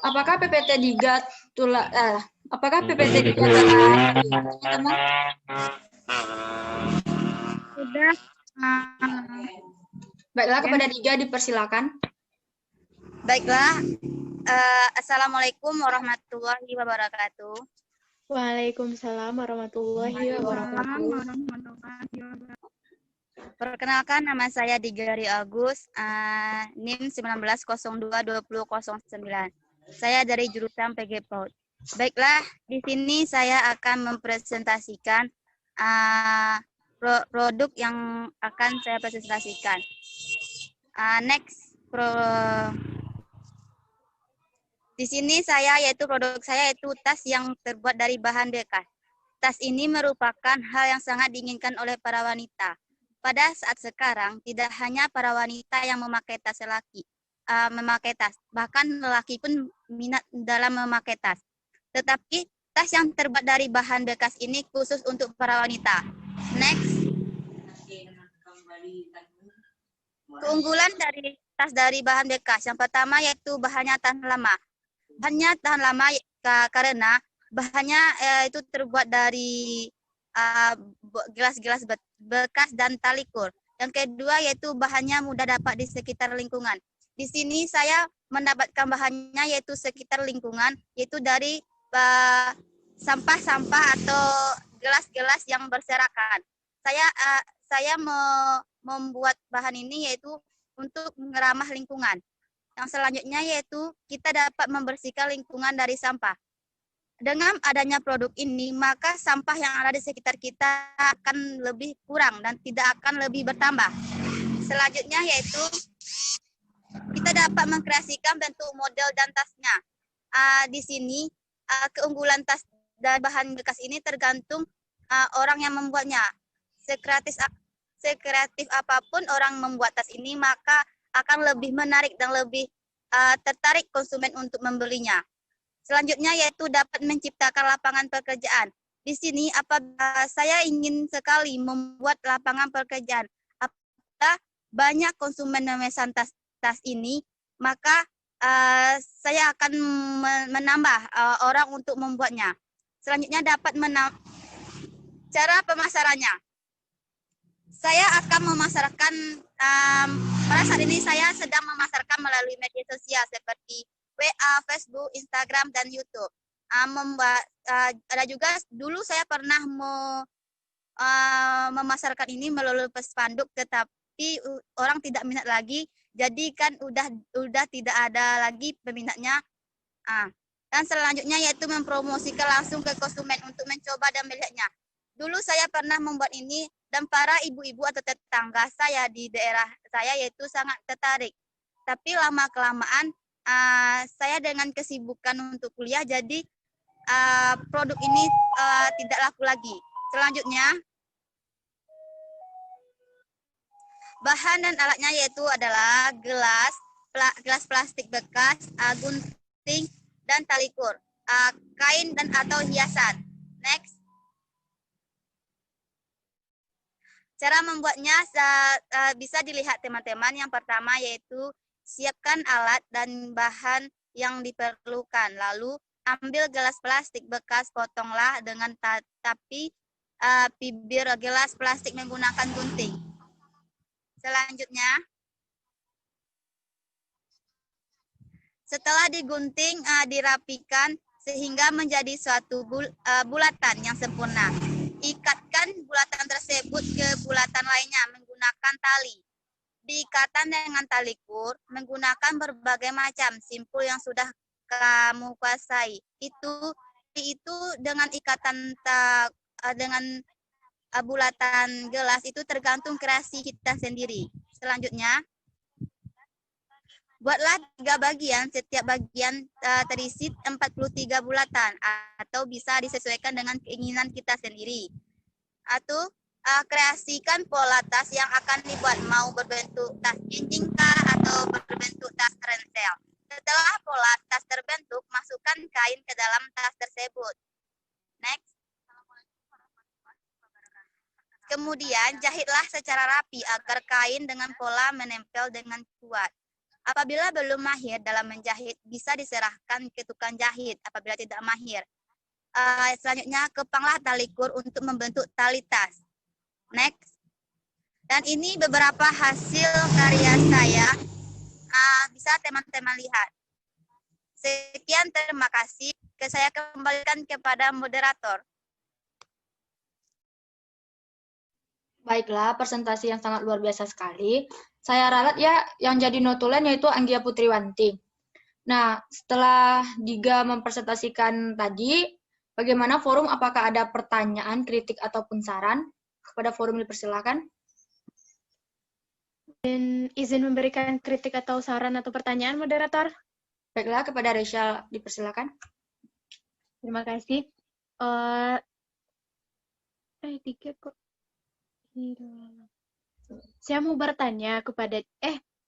Apakah PPT Diga apakah PPT Diga teman-teman? Sudah. Baiklah, kepada Diga dipersilakan. Baiklah. Assalamualaikum warahmatullahi wabarakatuh. Waalaikumsalam warahmatullahi wabarakatuh. Perkenalkan, nama saya Digari Agus, NIM 19022009. Saya dari jurusan PG Prod. Baiklah, di sini saya akan mempresentasikan produk yang akan saya presentasikan. Di sini produk saya yaitu tas yang terbuat dari bahan bekas. Tas ini merupakan hal yang sangat diinginkan oleh para wanita. Pada saat sekarang, tidak hanya para wanita yang memakai tas bahkan lelaki pun minat dalam memakai tas. Tetapi tas yang terbuat dari bahan bekas ini khusus untuk para wanita. Next. Keunggulan dari tas dari bahan bekas. Yang pertama yaitu bahannya tahan lama. Bahannya tahan lama karena bahannya itu terbuat dari gelas-gelas bekas dan tali kur. Yang kedua yaitu bahannya mudah dapat di sekitar lingkungan. Di sini saya mendapatkan bahannya yaitu sekitar lingkungan, yaitu dari sampah-sampah atau gelas-gelas yang berserakan. Saya membuat bahan ini yaitu untuk meramah lingkungan. Yang selanjutnya yaitu kita dapat membersihkan lingkungan dari sampah. Dengan adanya produk ini, maka sampah yang ada di sekitar kita akan lebih kurang dan tidak akan lebih bertambah. Selanjutnya yaitu kita dapat mengkreasikan bentuk model dan tasnya. Di sini keunggulan tas dan bahan bekas ini tergantung orang yang membuatnya. Sekreatif apapun orang membuat tas ini, maka akan lebih menarik dan lebih tertarik konsumen untuk membelinya. Selanjutnya yaitu dapat menciptakan lapangan pekerjaan. Di sini saya ingin sekali membuat lapangan pekerjaan. Apabila banyak konsumen memesan tas ini, maka saya akan menambah orang untuk membuatnya. Selanjutnya dapat cara pemasarannya. Saya akan memasarkan, pada saat ini saya sedang memasarkan melalui media sosial seperti WA, Facebook, Instagram, dan YouTube. Ada juga dulu saya pernah memasarkan ini melalui spanduk, tetapi orang tidak minat lagi, jadi kan udah tidak ada lagi peminatnya. Dan selanjutnya yaitu mempromosikan langsung ke konsumen untuk mencoba dan melihatnya. Dulu saya pernah membuat ini dan para ibu-ibu atau tetangga saya di daerah saya yaitu sangat tertarik. Tapi lama-kelamaan saya dengan kesibukan untuk kuliah, jadi produk ini tidak laku lagi. Selanjutnya, bahan dan alatnya yaitu adalah gelas plastik bekas, gunting, dan tali kur, kain dan atau hiasan. Next. Cara membuatnya bisa dilihat teman-teman. Yang pertama yaitu siapkan alat dan bahan yang diperlukan. Lalu ambil gelas plastik bekas, potonglah dengan bibir gelas plastik menggunakan gunting. Selanjutnya, setelah digunting, dirapikan sehingga menjadi suatu bulatan yang sempurna. Ikatkan bulatan tersebut ke bulatan lainnya menggunakan tali. Diikatan dengan tali kur menggunakan berbagai macam simpul yang sudah kamu kuasai. Itu dengan ikatan dengan bulatan gelas itu tergantung kreasi kita sendiri. Selanjutnya, buatlah 3 bagian, setiap bagian terisi 43 bulatan atau bisa disesuaikan dengan keinginan kita sendiri. Atau kreasikan pola tas yang akan dibuat, mau berbentuk tas jinjing atau berbentuk tas ransel. Setelah pola tas terbentuk, masukkan kain ke dalam tas tersebut. Next. Kemudian jahitlah secara rapi agar kain dengan pola menempel dengan kuat. Apabila belum mahir dalam menjahit, bisa diserahkan ke tukang jahit apabila tidak mahir. Selanjutnya, kepanglah tali kur untuk membentuk tali tas. Next. Dan ini beberapa hasil karya saya. Bisa teman-teman lihat. Sekian, terima kasih. Saya kembalikan kepada moderator. Baiklah, presentasi yang sangat luar biasa sekali. Saya ralat ya, yang jadi notulen yaitu Anggia Putriwanti. Nah, setelah Diga mempresentasikan tadi, bagaimana forum, apakah ada pertanyaan, kritik, ataupun saran? Kepada forum dipersilakan. Dan izin memberikan kritik atau saran atau pertanyaan, moderator. Baiklah, kepada Resya dipersilakan. Terima kasih. Tiga kok. Saya mau bertanya kepada,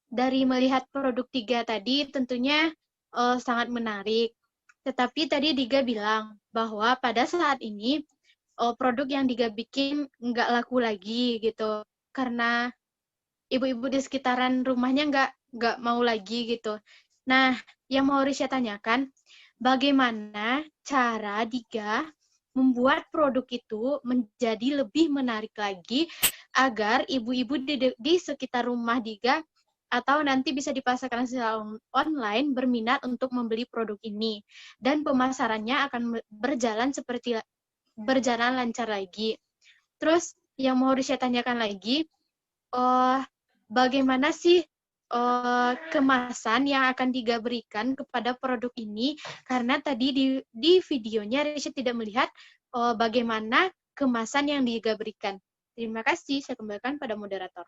dari melihat produk Diga tadi tentunya sangat menarik. Tetapi tadi Diga bilang bahwa pada saat ini produk yang Diga bikin nggak laku lagi gitu. Karena ibu-ibu di sekitaran rumahnya nggak mau lagi gitu. Nah, yang mau Risha tanyakan, bagaimana cara Diga membuat produk itu menjadi lebih menarik lagi agar ibu-ibu di sekitar rumah Diga atau nanti bisa dipasarkan secara online berminat untuk membeli produk ini dan pemasarannya akan berjalan lancar lagi. Terus yang mau saya tanyakan lagi, bagaimana sih kemasan yang akan Diga berikan kepada produk ini, karena tadi di videonya Risha tidak melihat bagaimana kemasan yang Diga berikan. Terima kasih, saya kembalikan pada moderator.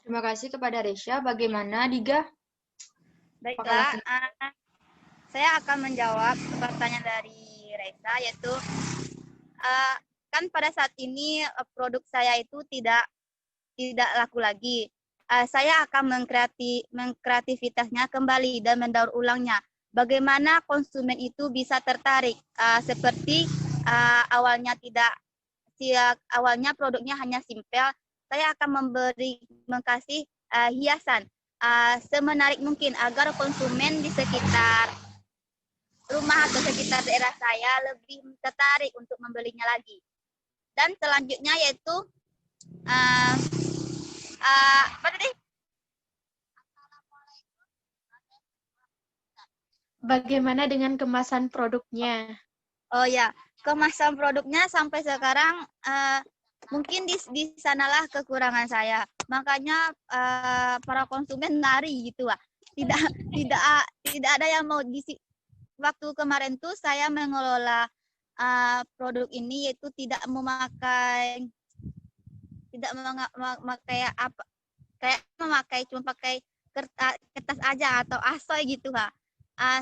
Terima kasih kepada Resya. Bagaimana Diga? Baiklah, saya akan menjawab pertanyaan dari Reza, yaitu kan pada saat ini produk saya itu tidak laku lagi. Saya akan mengkreativitasnya kembali dan mendaur ulangnya. Bagaimana konsumen itu bisa tertarik? Seperti awalnya awalnya produknya hanya simpel, saya akan mengkasih hiasan semenarik mungkin agar konsumen di sekitar rumah atau sekitar daerah saya lebih tertarik untuk membelinya lagi. Dan selanjutnya yaitu apa tadi? Bagaimana dengan kemasan produknya? Oh ya, kemasan produknya sampai sekarang mungkin di sanalah kekurangan saya. Makanya para konsumen lari gitu lah. Tidak ada yang mau waktu kemarin tuh saya mengelola produk ini yaitu tidak memakai apa, kayak memakai cuma pakai kertas aja atau asoy gitu ha.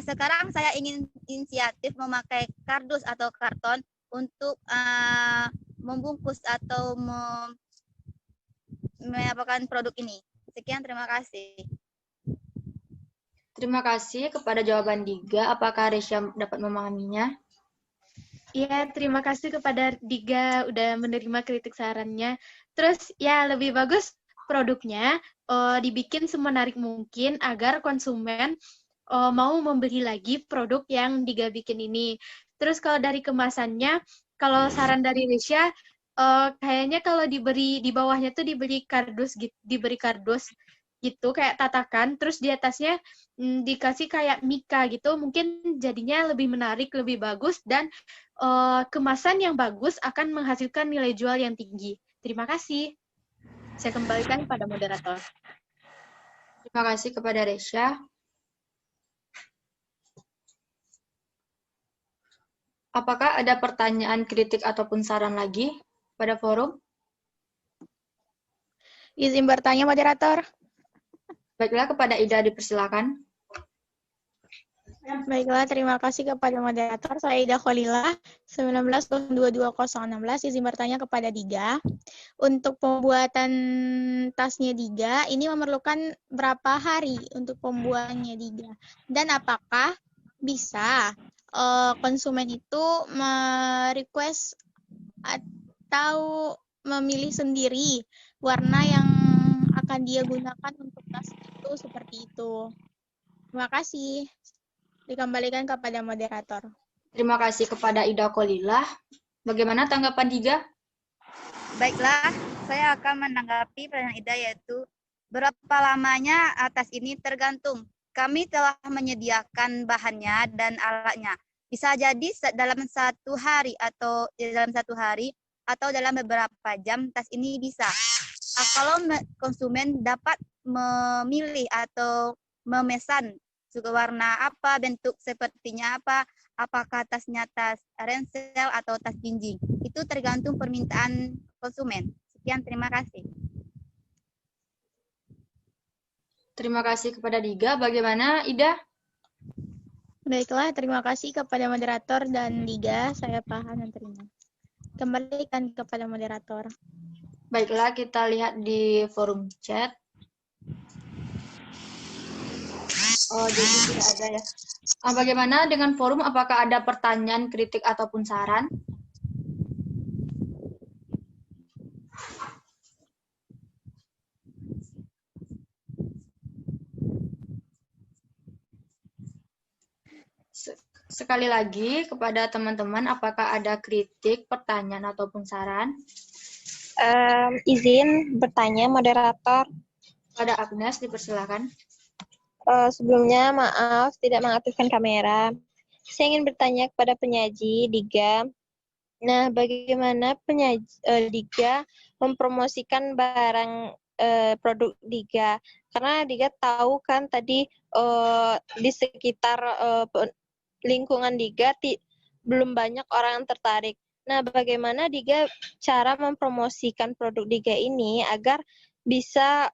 Sekarang saya ingin inisiatif memakai kardus atau karton untuk membungkus atau mengapakan produk ini. Sekian, terima kasih. Terima kasih kepada jawaban Diga. Apakah Resya dapat memahaminya? Iya, terima kasih kepada Diga udah menerima kritik sarannya. Terus ya lebih bagus produknya dibikin semenarik mungkin agar konsumen mau membeli lagi produk yang Diga bikin ini. Terus kalau dari kemasannya, kalau saran dari Risha, kayaknya kalau diberi di bawahnya tuh diberi kardus gitu kayak tatakan, terus di atasnya dikasih kayak mika gitu, mungkin jadinya lebih menarik, lebih bagus, dan kemasan yang bagus akan menghasilkan nilai jual yang tinggi. Terima kasih. Saya kembalikan pada moderator. Terima kasih kepada Resya. Apakah ada pertanyaan, kritik, ataupun saran lagi pada forum? Izin bertanya, moderator. Baiklah, kepada Ida dipersilakan. Baiklah, terima kasih kepada moderator. Saya Ida Kholilah, 19.22.016, izin bertanya kepada Diga. Untuk pembuatan tasnya Diga, ini memerlukan berapa hari untuk pembuatannya Diga? Dan apakah bisa konsumen itu merequest atau memilih sendiri warna yang akan dia gunakan untuk tas itu seperti itu? Terima kasih. Dikembalikan kepada moderator. Terima kasih kepada Ida Kholilah. Bagaimana tanggapan Diga? Baiklah, saya akan menanggapi pertanyaan Ida, yaitu berapa lamanya tas ini tergantung. Kami telah menyediakan bahannya dan alatnya. Bisa jadi dalam 1 hari atau dalam beberapa jam tas ini bisa. Kalau konsumen dapat memilih atau memesan suka warna apa, bentuk sepertinya apa, apakah tasnya tas ransel atau tas jinjing. Itu tergantung permintaan konsumen. Sekian, terima kasih. Terima kasih kepada Diga. Bagaimana Ida? Baiklah, terima kasih kepada moderator dan Diga. Saya paham dan terima. Kembalikan kepada moderator. Baiklah, kita lihat di forum chat. Oh, jadi tidak ada ya. Bagaimana dengan forum? Apakah ada pertanyaan, kritik, ataupun saran? Sekali lagi, kepada teman-teman, apakah ada kritik, pertanyaan, ataupun saran? Izin bertanya, moderator. Pada Agnes, dipersilakan. Sebelumnya, maaf tidak mengaktifkan kamera. Saya ingin bertanya kepada penyaji, Diga. Nah, bagaimana Diga mempromosikan barang produk Diga? Karena Diga tahu kan tadi di sekitar lingkungan Diga belum banyak orang yang tertarik. Nah, bagaimana Diga cara mempromosikan produk Diga ini agar bisa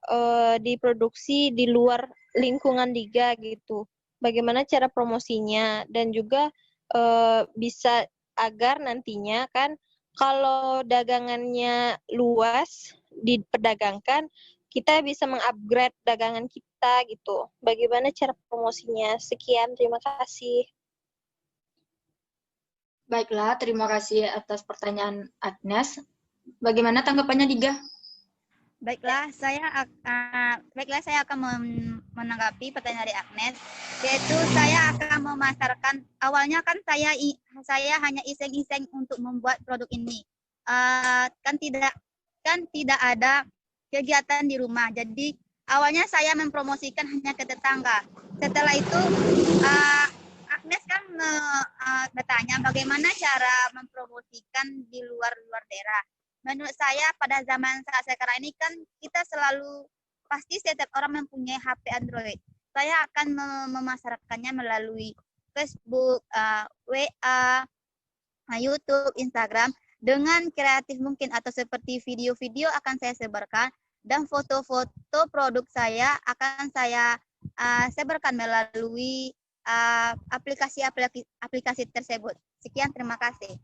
diproduksi di luar lingkungan Diga gitu? Bagaimana cara promosinya? Dan juga bisa agar nantinya kan kalau dagangannya luas diperdagangkan, kita bisa mengupgrade dagangan kita gitu. Bagaimana cara promosinya? Sekian, terima kasih. Baiklah, terima kasih atas pertanyaan Agnes. Bagaimana tanggapannya Diga? Baiklah, saya akan menanggapi pertanyaan dari Agnes, yaitu saya akan memasarkan. Awalnya kan saya hanya iseng-iseng untuk membuat produk ini. Kan tidak ada kegiatan di rumah. Jadi awalnya saya mempromosikan hanya ke tetangga. Setelah itu Agnes kan bertanya bagaimana cara mempromosikan di luar daerah. Menurut saya pada zaman saat sekarang ini kan kita selalu pasti setiap orang mempunyai HP Android. Saya akan memasarkannya melalui Facebook, WA, YouTube, Instagram dengan kreatif mungkin, atau seperti video-video akan saya sebarkan, dan foto-foto produk saya akan saya sebarkan melalui aplikasi tersebut. Sekian, terima kasih.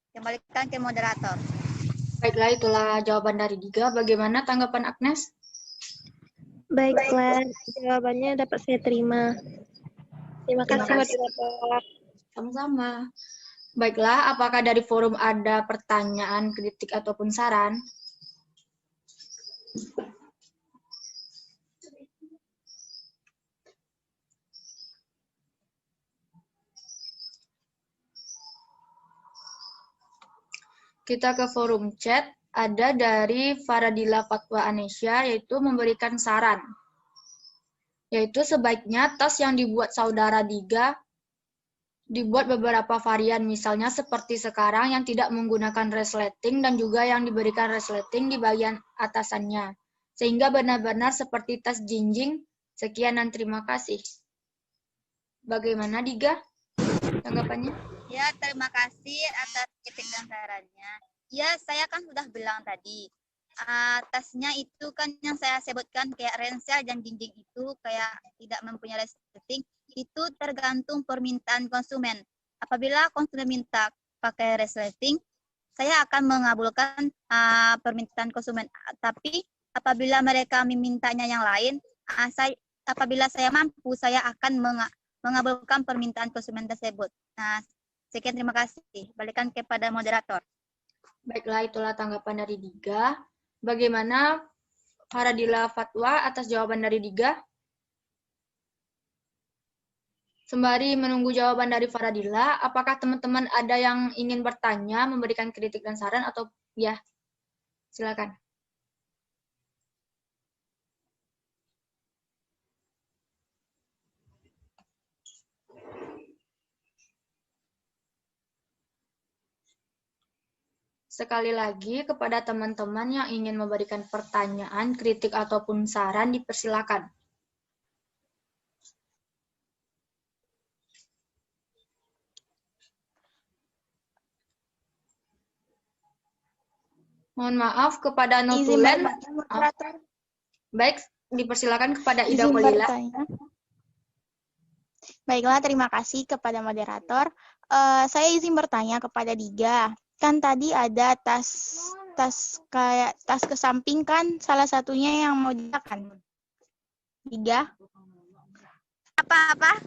Kembalikan ke moderator. Baiklah, itulah jawaban dari Diga. Bagaimana tanggapan Agnes? Baiklah, jawabannya dapat saya terima. Terima kasih, moderator. Sama-sama. Baiklah, apakah dari forum ada pertanyaan, kritik, ataupun saran? Kita ke forum chat, ada dari Faradila Fatwa Anesya, yaitu memberikan saran. Yaitu sebaiknya tas yang dibuat saudara Diga dibuat beberapa varian, misalnya seperti sekarang yang tidak menggunakan resleting dan juga yang diberikan resleting di bagian atasannya. Sehingga benar-benar seperti tas jinjing. Sekian dan terima kasih. Bagaimana Diga tanggapannya? Ya, terima kasih atas kritik dan sarannya. Ya, saya kan sudah bilang tadi, tasnya itu kan yang saya sebutkan kayak ransel dan jinjing itu kayak tidak mempunyai resleting. itu tergantung permintaan konsumen. Apabila konsumen minta pakai resleting, saya akan mengabulkan permintaan konsumen. Tapi apabila mereka memintanya yang lain, apabila saya mampu, saya akan mengabulkan permintaan konsumen tersebut. Nah, sekian, terima kasih. Balikan kepada moderator. Baiklah, itulah tanggapan dari Diga. Bagaimana Faradila Fatwa atas jawaban dari Diga? Sembari menunggu jawaban dari Faradila, apakah teman-teman ada yang ingin bertanya, memberikan kritik dan saran, atau ya? Silakan. Sekali lagi, kepada teman-teman yang ingin memberikan pertanyaan, kritik, ataupun saran, dipersilakan. Mohon maaf kepada notulen. Baik, dipersilakan kepada Ida Kolila. Baiklah, terima kasih kepada moderator. Saya izin bertanya kepada Diga. Kan tadi ada tas ke samping kan, salah satunya yang mau diakan. Diga? Apa?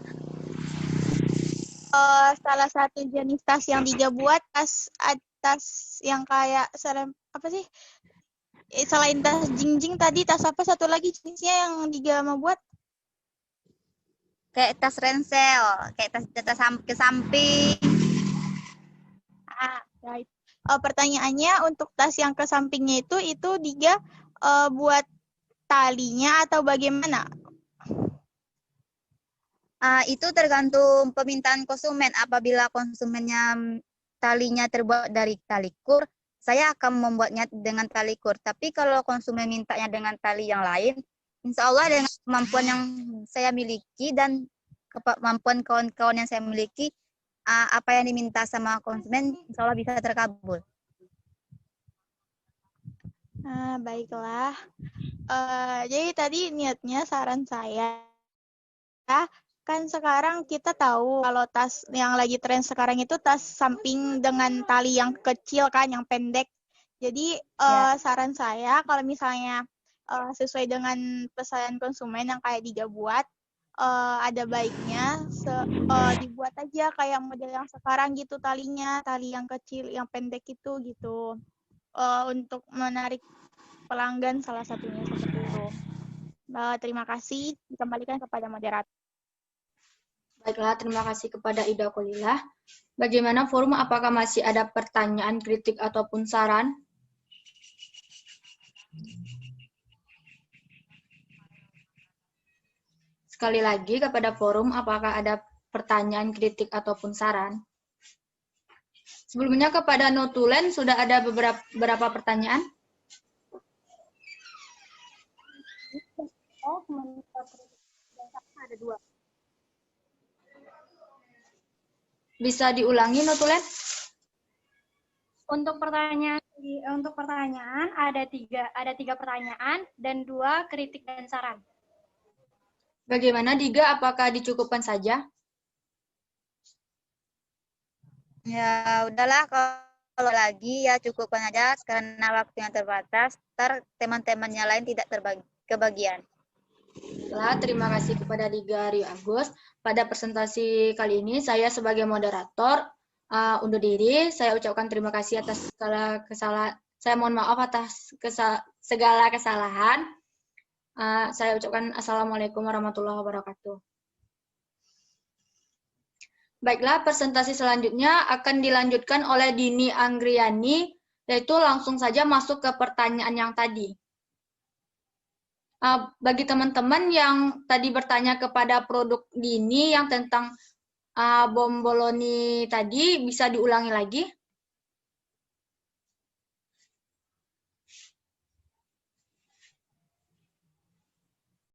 Salah satu jenis tas yang Diga buat, tas yang kayak apa sih? Selain tas jingjing tadi, tas apa satu lagi jenisnya yang Diga mau buat? Kayak tas ransel, kayak tas ke samping. Right. Pertanyaannya untuk tas yang ke sampingnya itu Diga buat talinya atau bagaimana? Itu tergantung permintaan konsumen. Apabila konsumennya talinya terbuat dari tali kur, saya akan membuatnya dengan tali kur. Tapi kalau konsumen mintanya dengan tali yang lain, insya Allah dengan kemampuan yang saya miliki dan kemampuan kawan-kawan yang saya miliki, apa yang diminta sama konsumen, insya Allah bisa terkabul. Baiklah. Jadi tadi niatnya saran saya, kan sekarang kita tahu kalau tas yang lagi tren sekarang itu tas samping dengan tali yang kecil kan, yang pendek. Jadi saran saya kalau misalnya sesuai dengan pesanan konsumen yang kayak Diga buat, ada baiknya dibuat aja kayak model yang sekarang gitu talinya, tali yang kecil, yang pendek itu gitu. Untuk menarik pelanggan salah satunya seperti itu. Terima kasih, dikembalikan kepada moderator. Baiklah, terima kasih kepada Ida Kolila. Bagaimana forum, apakah masih ada pertanyaan, kritik, ataupun saran? Sekali lagi kepada forum, apakah ada pertanyaan, kritik, ataupun saran? Sebelumnya kepada notulen sudah ada beberapa pertanyaan. Ada 2. Bisa diulangi notulen? Untuk pertanyaan ada tiga pertanyaan dan 2 kritik dan saran. Bagaimana Diga, apakah dicukupkan saja? Ya udahlah, kalau lagi ya cukupkan aja karena waktunya terbatas. Ntar teman-temannya lain tidak kebagian. Terima kasih kepada Diga Rio Agus. Pada presentasi kali ini saya sebagai moderator undur diri. Saya ucapkan terima kasih atas segala kesalahan. Saya mohon maaf atas segala kesalahan. Saya ucapkan Assalamualaikum warahmatullahi wabarakatuh. Baiklah, presentasi selanjutnya akan dilanjutkan oleh Dini Anggriani, yaitu langsung saja masuk ke pertanyaan yang tadi. Bagi teman-teman yang tadi bertanya kepada produk Dini yang tentang bomboloni tadi, bisa diulangi lagi?